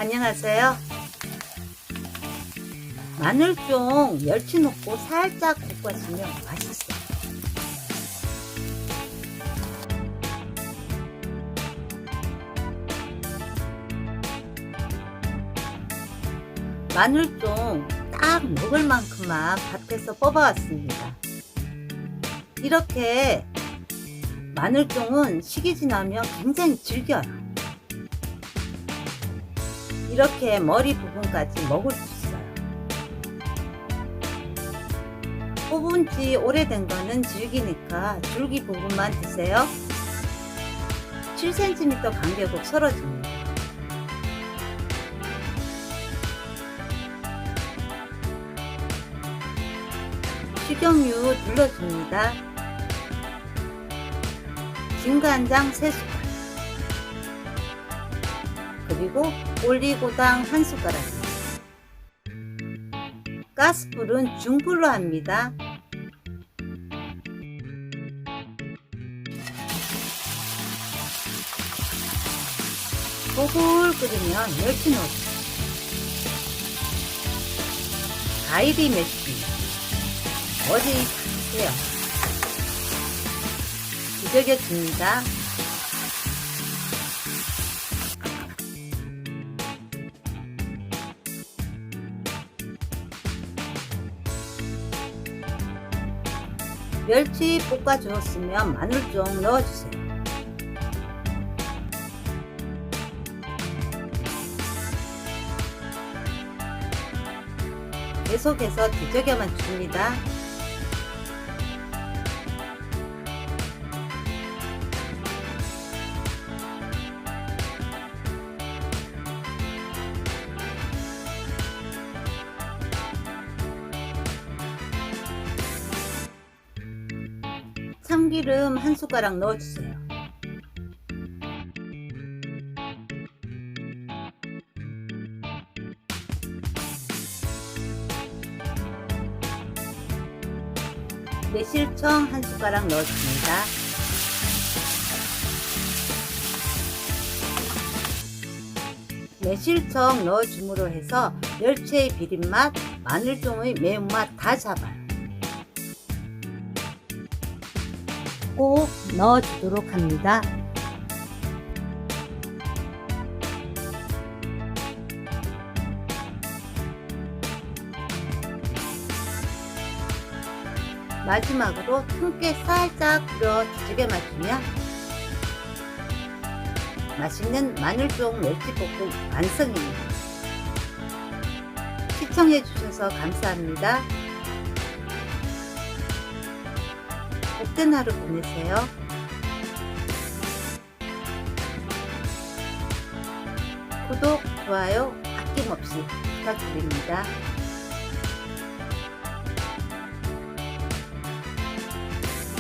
안녕하세요. 마늘종 멸치 넣고 살짝 볶아주면 맛있어요. 마늘종 딱 먹을 만큼만 밭에서 뽑아왔습니다. 이렇게 마늘종은 시기 지나면 굉장히 질겨요. 이렇게 머리 부분까지 먹을 수 있어요. 뽑은 지 오래된 거는 질기니까 줄기 부분만 드세요. 7cm 간격으로 썰어줍니다. 식용유 둘러줍니다. 진간장 3숟갈, 그리고 올리고당 1숟가락. 가스불은 중불로 합니다. 보글 끓이면 멸치 넣어줍니다. 가이리 멸치 어디 가세요. 뒤적여줍니다. 멸치 볶아주었으면 마늘 좀 넣어주세요. 계속해서 뒤적여만 줍니다. 참기름 1숟가락 넣어주세요. 매실청 1숟가락 넣어줍니다. 매실청 넣어줌으로 해서 멸치의 비린맛, 마늘종의 매운맛 다 잡아요. 꼭 넣어주도록 합니다. 마지막으로 틈깨 살짝 뿌려 뒤지게 맞추면 맛있는 마늘종 멸치볶음 완성입니다. 시청해주셔서 감사합니다. 복된 하루 보내세요. 구독, 좋아요 아낌없이 부탁드립니다.